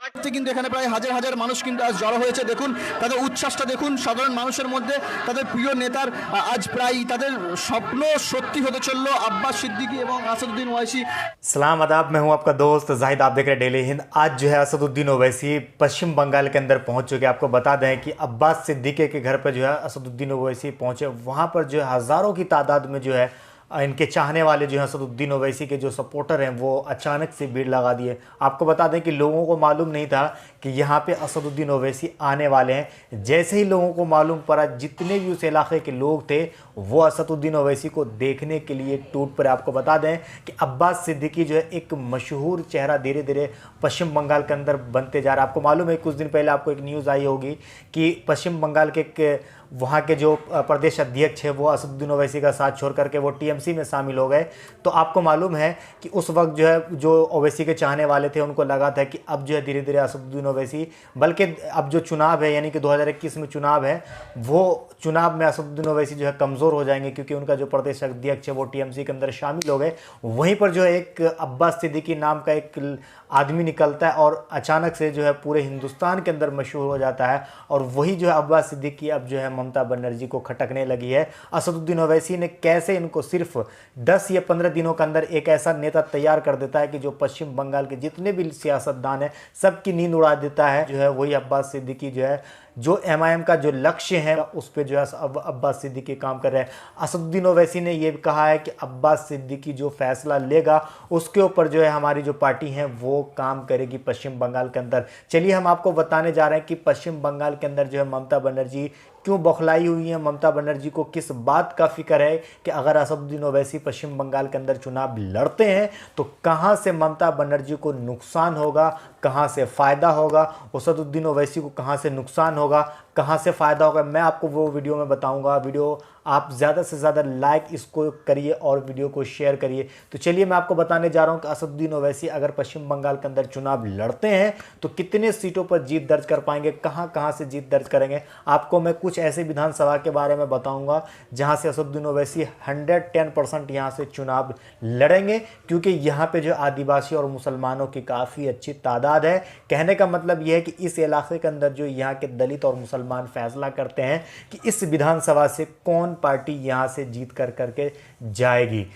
কিন্তু এখানে প্রায় হাজার হাজার মানুষ কিন্তু আজ জড়ো হয়েছে। দেখুন তাদের উচ্ছ্বাসটা, দেখুন সাধারণ মানুষের মধ্যে তাদের প্রিয় নেতার আজ প্রায় তাদের স্বপ্ন সত্যি হতে চললো আব্বাস सिद्दीकी এবং আসাদুদ্দিন ওয়াইসি। सलाम आदाब, मैं हूं आपका दोस्त जाहिद, आप देख रहे हैं डेली हिंद। आज जो है असदुद्दीन ओवैसी पश्चिम बंगाल के अंदर पहुंच चुके हैं। आपको बता दें कि अब्बास सिद्दीकी के घर पर जो है असदुद्दीन ओवैसी पहुंचे। वहां पर जो है हज़ारों की तादाद में जो है इनके चाहने वाले जो हैं असदुद्दीन ओवैसी के जो सपोर्टर हैं वो अचानक से भीड़ लगा दिए। आपको बता दें कि लोगों को मालूम नहीं था कि यहाँ पे असदुद्दीन ओवैसी आने वाले हैं। जैसे ही लोगों को मालूम पड़ा, जितने भी उस इलाके के लोग थे वो असदुद्दीन ओवैसी को देखने के लिए टूट पड़े। आपको बता दें कि अब्बास सिद्दीकी जो है एक मशहूर चेहरा धीरे धीरे पश्चिम बंगाल के अंदर बनते जा रहा है। आपको मालूम है कुछ दिन पहले आपको एक न्यूज़ आई होगी कि पश्चिम बंगाल के वहाँ के जो प्रदेश अध्यक्ष है वो असदुद्दीन ओवैसी का साथ छोड़ करके वो टीएमसी में शामिल हो गए। तो आपको मालूम है कि उस वक्त जो है जो ओवैसी के चाहने वाले थे उनको लगा था कि अब जो है धीरे धीरे असदुद्दीन ओवैसी, बल्कि अब जो चुनाव है यानी कि 2021 में चुनाव है, वो चुनाव में असदुद्दीन ओवैसी जो है कमज़ोर हो जाएंगे क्योंकि उनका जो प्रदेश अध्यक्ष है वो टीएमसी के अंदर शामिल हो गए। वहीं पर जो है एक अब्बास सिद्दीकी नाम का एक आदमी निकलता है और अचानक से जो है पूरे हिंदुस्तान के अंदर मशहूर हो जाता है। और वही जो है अब्बास सिद्दीकी अब जो है ममता बनर्जी को खटकने लगी है। असदुद्दीन ओवैसी ने कैसे इनको सिर्फ 10 या 15 दिनों के अंदर एक ऐसा नेता तैयार कर देता है कि जो पश्चिम बंगाल के जितने भी सियासतदान हैं सबकी नींद उड़ा देता है। जो है वही अब्बास सिद्दीकी जो है जो एमआईएम का जो लक्ष्य है उस पर जो है अब्बास सिद्दीकी काम कर रहे हैं। असदुद्दीन ओवैसी ने यह कहा है कि अब्बास सिद्दीकी जो फैसला लेगा उसके ऊपर जो है हमारी जो पार्टी है वो काम करेगी पश्चिम बंगाल के अंदर। चलिए हम आपको बताने जा रहे हैं कि पश्चिम बंगाल के अंदर जो है ममता बनर्जी क्यों बौखलाई हुई है। ममता बनर्जी को किस बात का फिक्र है कि अगर असदुद्दीन ओवैसी पश्चिम बंगाल के अंदर चुनाव लड़ते हैं तो कहां से ममता बनर्जी को नुकसान होगा, कहां से फ़ायदा होगा, असदुद्दीन ओवैसी को कहां से नुकसान होगा, कहां से फ़ायदा होगा, मैं आपको वो वीडियो में बताऊंगा। वीडियो आप ज़्यादा से ज़्यादा लाइक इसको करिए और वीडियो को शेयर करिए। तो चलिए मैं आपको बताने जा रहा हूं कि असदुद्दीन ओवैसी अगर पश्चिम बंगाल के अंदर चुनाव लड़ते हैं तो कितने सीटों पर जीत दर्ज कर पाएंगे, कहां कहां से जीत दर्ज करेंगे। आपको मैं कुछ ऐसे विधानसभा के बारे में बताऊंगा जहां से असदुद्दीन ओवैसी 110% यहां से चुनाव लड़ेंगे, क्योंकि यहां पे जो आदिवासी और मुसलमानों की काफ़ी अच्छी तादाद है। कहने का मतलब यह है कि इस इलाके के अंदर जो यहाँ के दलित और मुसलमान फैसला करते हैं कि इस विधानसभा से कौन पार्टी यहां से जीत कर करके जाएगी।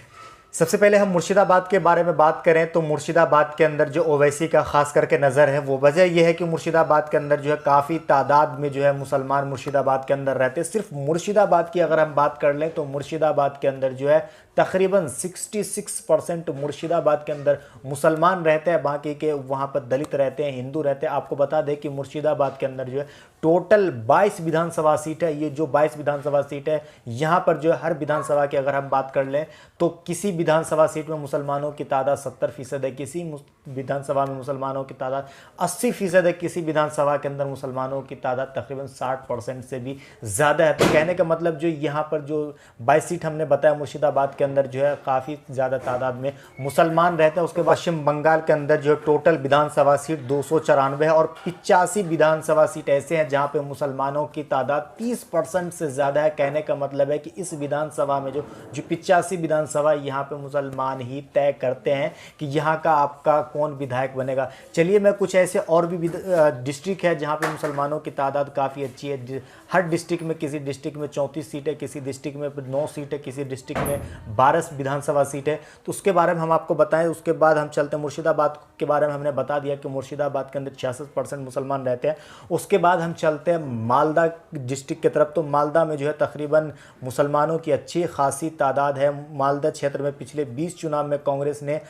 सबसे पहले हम मुर्शिदाबाद के बारे में बात करें तो मुर्शिदाबाद के अंदर जो ओवैसी का खास करके नज़र है वो वजह यह है कि मुर्शिदाबाद के अंदर जो है काफ़ी तादाद में जो है मुसलमान मुर्शिदाबाद के अंदर रहते हैं। सिर्फ मुर्शिदाबाद की अगर हम बात कर लें तो मुर्शिदाबाद के अंदर जो है तकरीबन 66% मुर्शिदाबाद के अंदर मुसलमान रहते हैं, बाकी के वहाँ पर दलित रहते हैं, हिंदू रहते हैं। आपको बता दें कि मुर्शिदाबाद के अंदर जो है टोटल 22 विधानसभा सीट है। ये जो 22 विधानसभा सीट है यहाँ पर जो है हर विधानसभा की अगर हम बात कर लें तो किसी विधानसभा सीट में मुसलमानों की तादाद 70% है, किसी विधानसभा में मुसलमानों की तादाद 80% है, किसी विधानसभा के अंदर मुसलमानों की तादाद तकरीबन 60% से भी ज़्यादा है। तो कहने का मतलब जो यहाँ पर जो 22 सीट हमने बताया मुर्शिदाबाद के अंदर जो है काफ़ी ज़्यादा तादाद में मुसलमान रहते हैं। उसके बाद पश्चिम बंगाल के अंदर जो टोटल विधानसभा सीट 294 है और 85 विधानसभा सीट ऐसे हैं जहाँ पे मुसलमानों की तादाद 30% से ज़्यादा है। कहने का मतलब है कि इस विधानसभा में जो 85 विधानसभा यहाँ पे मुसलमान ही तय करते हैं कि यहाँ का आपका कौन विधायक बनेगा। चलिए मैं कुछ ऐसे और भी डिस्ट्रिक्ट है जहाँ पे मुसलमानों की तादाद काफ़ी अच्छी है। हर डिस्ट्रिक्ट में, किसी डिस्ट्रिक्ट में 34 सीट है, किसी डिस्ट्रिक्ट में 9 सीट है, किसी डिस्ट्रिक्ट में 12 विधानसभा सीट है। तो उसके बारे में हम आपको बताएं। उसके बाद हम चलते हैं मुर्शिदाबाद के बारे में। हमने बता दिया कि मुर्शिदाबाद के अंदर 66% मुसलमान रहते हैं। उसके बाद हम चलते हैं मालदा डिस्ट्रिक्ट की तरफ। तो मालदा में जो है तकरीबन मुसलमानों की अच्छी खासी तादाद है। मालदा क्षेत्र में पिछले 20 चुनाव में कांग्रेस ने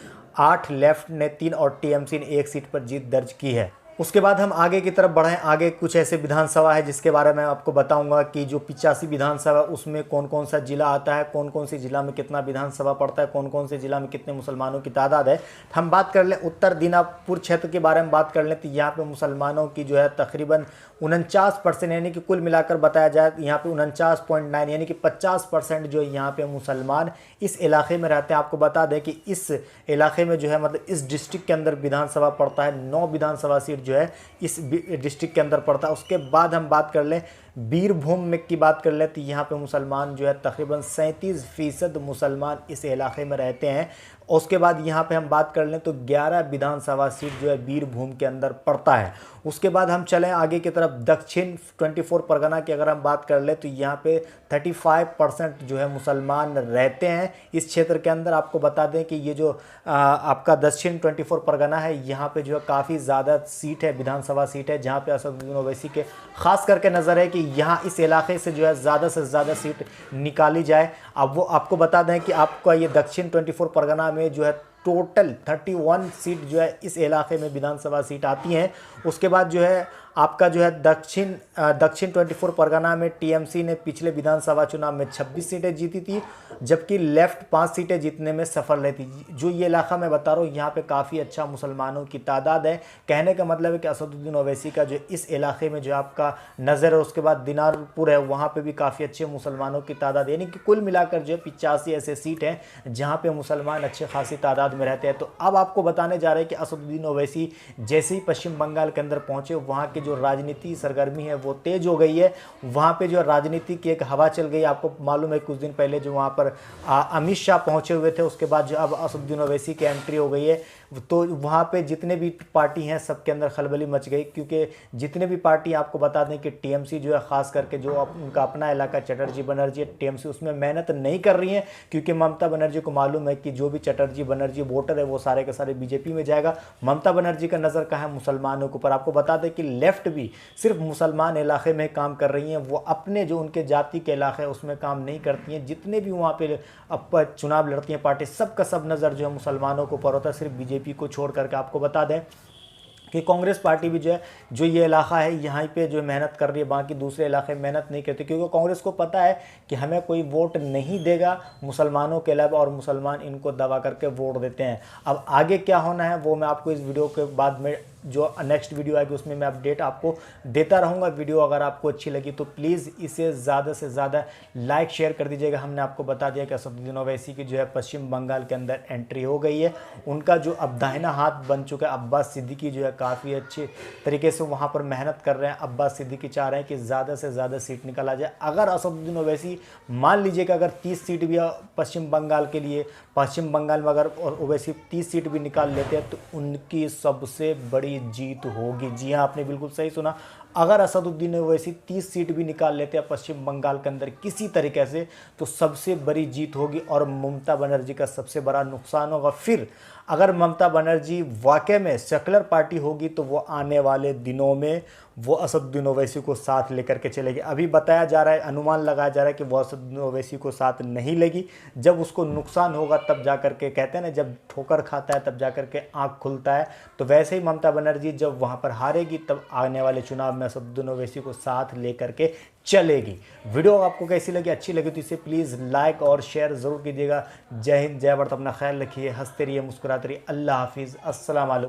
8, लेफ्ट ने 3 और टीएमसी ने 1 सीट पर जीत दर्ज की है। उसके बाद हम आगे की तरफ बढ़ें। आगे कुछ ऐसे विधानसभा है जिसके बारे में आपको बताऊंगा कि जो 85 विधानसभा उसमें कौन कौन सा जिला आता है, कौन कौन सी जिला में कितना विधानसभा पड़ता है, कौन कौन से जिला में कितने मुसलमानों की तादाद है। हम बात कर लें उत्तर दिनाजपुर क्षेत्र के बारे में बात कर लें तो यहाँ पे मुसलमानों की जो है तकरीबन 49% यानी कि कुल मिलाकर बताया जाए यहाँ पे 49.9 यानी कि 50% जो यहाँ पे मुसलमान इस इलाके में रहते हैं। आपको बता दें कि इस इलाके में जो है मतलब इस डिस्ट्रिक्ट के अंदर विधानसभा पड़ता है, 9 विधानसभा सीट जो है इस डिस्ट्रिक्ट के अंदर पड़ता है। उसके बाद हम बात कर लें बीरभूम में की बात कर लें तो यहाँ पे मुसलमान जो है तकरीबन 37% मुसलमान इस इलाके में रहते हैं। उसके बाद यहाँ पे हम बात कर लें तो 11 विधानसभा सीट जो है बीरभूम के अंदर पड़ता है। उसके बाद हम चलें आगे की तरफ दक्षिण 24 परगना की अगर हम बात कर ले तो यहाँ पे 35% जो है मुसलमान रहते हैं इस क्षेत्र के अंदर। आपको बता दें कि ये जो आपका दक्षिण 24 परगना है यहाँ पे जो है काफ़ी ज़्यादा सीट है, विधानसभा सीट है, जहाँ पे असदुद्दीन ओवैसी के खास करके नज़र है कि यहाँ इस इलाके से जो है ज़्यादा से ज़्यादा सीट निकाली जाए। अब वो आपको बता दें कि आपका ये दक्षिण 24 परगना में जो है टोटल 31 सीट जो है इस इलाके में विधानसभा सीट आती हैं। उसके बाद जो है आपका जो है दक्षिण 24 परगना में टीएमसी ने पिछले विधानसभा चुनाव में 26 सीटें जीती थी, जबकि लेफ्ट 5 सीटें जीतने में सफल रही थी। जो ये इलाका मैं बता रहा हूँ यहाँ पे काफ़ी अच्छा मुसलमानों की तादाद है। कहने का मतलब है कि असदुद्दीन ओवैसी का जो इस इलाके में जो आपका नज़र है, उसके बाद दिनारपुर है, वहाँ पर भी काफ़ी अच्छे मुसलमानों की तादाद, यानी कि कुल मिलाकर जो है 85 ऐसे सीट हैं जहाँ पर मुसलमान अच्छे खासी तादाद में रहते हैं। तो अब आपको बताने जा रहे हैं कि असदुद्दीन ओवैसी जैसे ही पश्चिम बंगाल के अंदर पहुँचे, वहाँ के जो राजनीति सरगर्मी है वो तेज हो गई है। वहाँ पे जो राजनीति की एक हवा चल गई। आपको मालूम है कुछ दिन पहले जो वहाँ पर अमित शाह पहुँचे हुए थे, उसके बाद जो अब असदुद्दीन ओवैसी की एंट्री हो गई है, तो वहाँ पे जितने भी पार्टी हैं सबके अंदर खलबली मच गई, क्योंकि जितने भी पार्टी, आपको बता दें कि टीएमसी जो है ख़ास करके जो उनका अपना इलाका चटर्जी बनर्जी टीएमसी, उसमें मेहनत नहीं कर रही है, क्योंकि ममता बनर्जी को मालूम है कि जो भी चटर्जी बनर्जी वोटर है वो सारे के सारे बीजेपी में जाएगा। ममता बनर्जी का नज़र कहाँ है? मुसलमानों के ऊपर। आपको बता दें कि लेफ्ट भी सिर्फ मुसलमान इलाके में काम कर रही हैं, वो अपने जो उनके जाति के इलाके है उसमें काम नहीं करती हैं। जितने भी वहाँ पे अब चुनाव लड़ती हैं पार्टी, सबका सब नज़र जो है मुसलमानों के ऊपर होता है, सिर्फ बीजेपी को छोड़ करके। आपको बता दें कि कांग्रेस पार्टी भी जो है, जो ये इलाका है यहाँ पे जो मेहनत कर रही है, बाकी दूसरे इलाके में मेहनत नहीं करती, क्योंकि कांग्रेस को पता है कि हमें कोई वोट नहीं देगा मुसलमानों के अलावा, और मुसलमान इनको दबा करके वोट देते हैं। अब आगे क्या होना है वो मैं आपको इस वीडियो के बाद में, जो नेक्स्ट वीडियो आएगी उसमें मैं अपडेट आपको देता रहूँगा। वीडियो अगर आपको अच्छी लगी तो प्लीज़ इसे ज़्यादा से ज़्यादा लाइक शेयर कर दीजिएगा। हमने आपको बता दिया कि असदुद्दीन ओवैसी की जो है पश्चिम बंगाल के अंदर एंट्री हो गई है। उनका जो अब दाहिना हाथ बन चुका है अब्बास सिद्दीकी, जो है काफ़ी अच्छे तरीके से वहाँ पर मेहनत कर रहे हैं। अब्बास सिद्दीकी चाह रहे हैं कि ज़्यादा से ज़्यादा सीट निकाला जाए। अगर असदुद्दीन ओवैसी मान लीजिए कि अगर 30 सीट भी पश्चिम बंगाल के लिए, पश्चिम बंगाल में अगर ओवैसी 30 सीट भी निकाल लेते हैं तो उनकी सबसे बड़ी जीत होगी। जी हाँ, आपने बिल्कुल सही सुना। अगर असदुद्दीन ओवैसी 30 सीट भी निकाल लेते हैं पश्चिम बंगाल के अंदर किसी तरीके से, तो सबसे बड़ी जीत होगी और ममता बनर्जी का सबसे बड़ा नुकसान होगा। फिर अगर ममता बनर्जी वाकई में सेकुलर पार्टी होगी तो वो आने वाले दिनों में वो असदुद्दीन ओवैसी को साथ लेकर के चलेगी। अभी बताया जा रहा है, अनुमान लगाया जा रहा है कि वो असदुद्दीन ओवैसी को साथ नहीं लेगी। जब उसको नुकसान होगा तब जा कर के, कहते हैं ना, जब ठोकर खाता है तब जा कर के आँख खुलता है। तो वैसे ही ममता बनर्जी जब वहाँ पर हारेगी तब आने वाले चुनाव में असदुद्दीन ओवैसी को साथ लेकर के चलेगी। वीडियो आपको कैसी लगी? अच्छी लगी तो इसे प्लीज़ लाइक और शेयर ज़रूर कीजिएगा। जय हिंद, जय भारत। अपना ख्याल रखिए, हंसते रहिए, मुस्कुराते रहिए। अल्लाह हाफिज़, अस्सलाम वालेकुम।